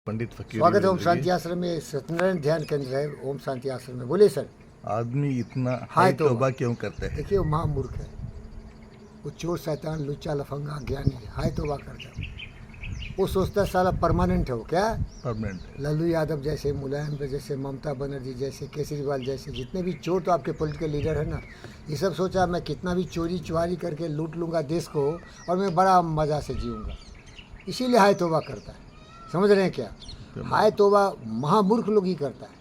पंडित फकीर स्वागत है ओम शांति आश्रम में। सत्यनारायण ध्यान केंद्र है ओम शांति आश्रम में। बोलिए सर। आदमी इतना हाय हाय तौबा तौबा क्यों करता है? देखिए वो महामूर्ख है, वो चोर शैतान लुच्चा लफंगा ज्ञानी है, हाय तौबा करता है। वो सोचता है साला परमानेंट है। वो क्या परमानेंट। लल्लू यादव जैसे, मुलायम जैसे, ममता बनर्जी जैसे, केजरीवाल जैसे, जितने भी चोर तो आपके पॉलिटिकल लीडर है ना, ये सब सोचा मैं कितना भी चोरी चुहारी करके लूट लूँगा देश को और मैं बड़ा मज़ा से जीऊँगा, इसीलिए हाय तौबा करता है। समझ रहे हैं क्या? हाय तौबा महामूर्ख लोग ही करता है,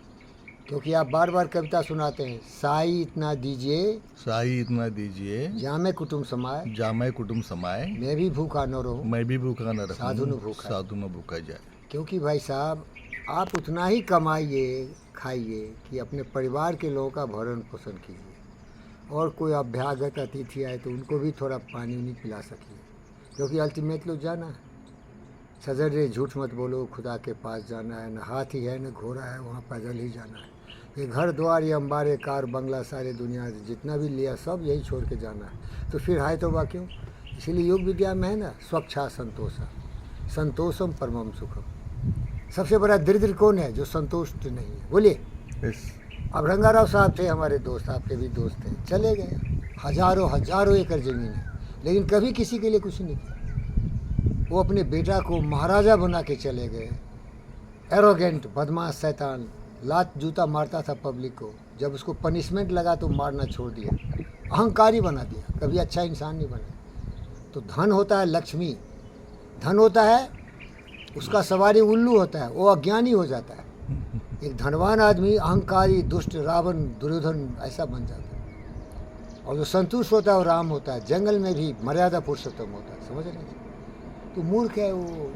क्योंकि आप बार बार कविता सुनाते हैं, साई इतना दीजिए, साई इतना दीजिए, जामे कुटुम समाए, जामे कुटुम समाए, मैं भी भूखा न रहूं, मैं भी भूखा न रहूं, साधु न भूखा, साधु न भूखा जाए। क्योंकि भाई साहब आप उतना ही कमाइए खाइए कि अपने परिवार के लोगों का भरण पोषण कीजिए, और कोई अभ्यागत अतिथि आए तो उनको भी थोड़ा पानी उनी पिला सकिए, क्योंकि अल्टीमेट लोग जाना है। सजर रे झूठ मत बोलो, खुदा के पास जाना है, न हाथी है न घोड़ा है, वहाँ पैदल ही जाना है। ये घर द्वार ये अंबारे कार बंगला सारे दुनिया जितना भी लिया सब यही छोड़ के जाना है, तो फिर हाय तौबा क्यों? इसीलिए योग विद्या में है ना, स्वच्छा संतोषा, संतोषम परमम सुखम। सबसे बड़ा दरिद्र कौन है? जो संतुष्ट नहीं है। बोलिए। अब रंगाराव साहब थे हमारे दोस्त, आपके भी दोस्त थे, चले गए, हजारों हजारों एकड़ ज़मीन है, लेकिन कभी किसी के लिए कुछ नहीं किया। वो अपने बेटा को महाराजा बना के चले गए। एरोगेंट बदमाश शैतान, लात जूता मारता था पब्लिक को, जब उसको पनिशमेंट लगा तो मारना छोड़ दिया, अहंकारी बना दिया, कभी अच्छा इंसान नहीं बना। तो धन होता है लक्ष्मी, धन होता है उसका सवारी उल्लू होता है, वो अज्ञानी हो जाता है। एक धनवान आदमी अहंकारी दुष्ट रावण दुर्योधन ऐसा बन जाता है, और जो संतुष्ट होता है वो राम होता है, जंगल में भी मर्यादा पुरुषोत्तम होता है। समझ रहे हैं? तो मूर्ख है वो,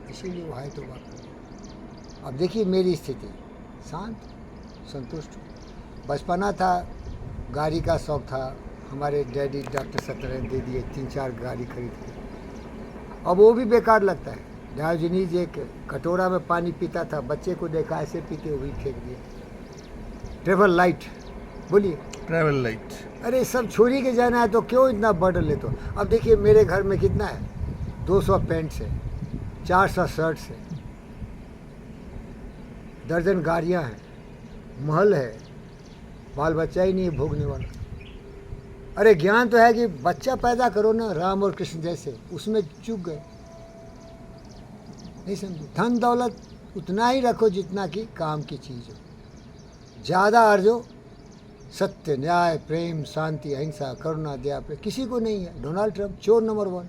इसीलिए वो हाय तौबा करता है। अब देखिए मेरी स्थिति, शांत संतुष्ट हूँ। बचपना था, गाड़ी का शौक था, हमारे डैडी डॉक्टर सत्यनारायण दे दिए 3-4 गाड़ी खरीद के। अब वो भी बेकार लगता है। डायोजनीज एक कटोरा में पानी पीता था, बच्चे को देखा ऐसे पीते, वो भी फेंक दिया। ट्रेवल लाइट, बोलिए। Travel light. अरे सब छोरी के जाना है तो क्यों इतना बर्डन लेते हो? अब देखिए मेरे घर में कितना है, 200 पेंट्स है, 400 शर्ट्स है, दर्जन गाड़ियाँ हैं, महल है, बाल बच्चा ही नहीं है भोगने वाला। अरे ज्ञान तो है कि बच्चा पैदा करो ना, राम और कृष्ण जैसे, उसमें चूक गए, नहीं समझे। धन दौलत उतना ही रखो जितना कि काम की चीज़ हो, ज़्यादा अर्जो। सत्य न्याय प्रेम शांति अहिंसा करुणा दया पे किसी को नहीं है। डोनाल्ड ट्रंप चोर नंबर 1,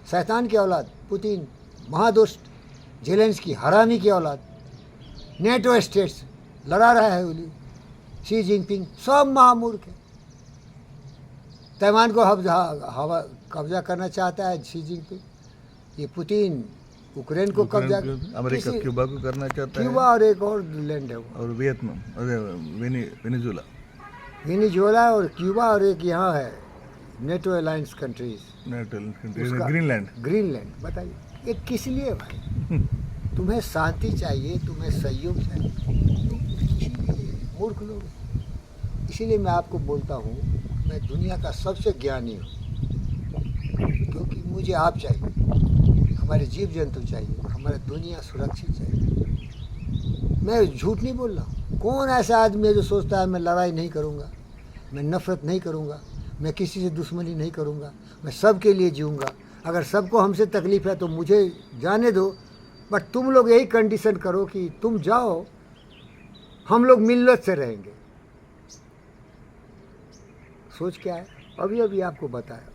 शैतान की औलाद, पुतिन महादुष्ट, जेलेंस्की हरामी की औलाद, नेटो स्टेट्स लड़ा रहा है उली, शी जिनपिंग सब महामूर्ख है। ताइवान को हवा कब्जा करना चाहता है शी जिनपिंग, ये पुतिन यूक्रेन को कब्जा, अमेरिका क्यूबा को करना चाहता है, क्यूबा और एक और लैंड है वो, और वियतनाम और वेनेजुएला, वेनेजुएला और क्यूबा, और एक यहाँ है NATO alliance countries, Greenland. Greenland. बताइए ये किस लिए भाई? तुम्हें शांति चाहिए, तुम्हें सहयोग चाहिए, मूर्ख लोग। इसीलिए मैं आपको बोलता हूँ मैं दुनिया का सबसे ज्ञानी हूँ, क्योंकि मुझे आप चाहिए, हमारे जीव जंतु चाहिए, हमारी दुनिया सुरक्षित चाहिए। मैं झूठ नहीं बोल रहा हूँ। कौन ऐसा आदमी है जो सोचता है मैं लड़ाई नहीं करूँगा, मैं नफरत नहीं करूँगा, मैं किसी से दुश्मनी नहीं करूँगा, मैं सबके लिए जीऊँगा। अगर सबको हमसे तकलीफ़ है तो मुझे जाने दो, बट तुम लोग यही कंडीशन करो कि तुम जाओ, हम लोग मिल्लत से रहेंगे। सोच क्या है? अभी अभी आपको बताया,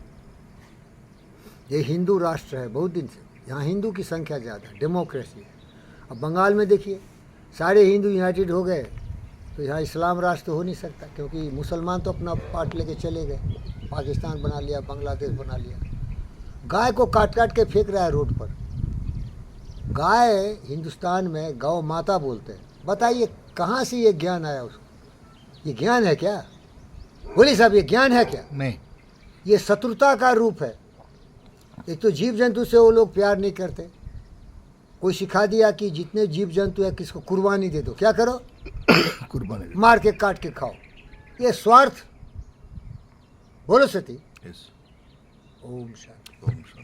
ये हिंदू राष्ट्र है बहुत दिन से, यहाँ हिंदू की संख्या ज़्यादा है, डेमोक्रेसी है। अब बंगाल में देखिए सारे हिंदू यूनाइटेड हो गए, तो यहाँ इस्लाम राष्ट्र तो हो नहीं सकता, क्योंकि मुसलमान तो अपना पार्ट लेके चले गए, पाकिस्तान बना लिया, बांग्लादेश बना लिया। गाय को काट काट के फेंक रहा है रोड पर। गाय हिंदुस्तान में गौ माता बोलते हैं। बताइए कहाँ से ये ज्ञान आया उसको? ये ज्ञान है क्या? बोलिए साहब, ये ज्ञान है क्या? नहीं, ये शत्रुता का रूप है। एक तो जीव जंतु से वो लोग प्यार नहीं करते। कोई सिखा दिया कि जितने जीव जंतु है किसको कुर्बानी दे दो, क्या करो? कुर्बानी मार के काट के खाओ। ये स्वार्थ। बोलो सती। यस। ओम शांति। ओम शांति।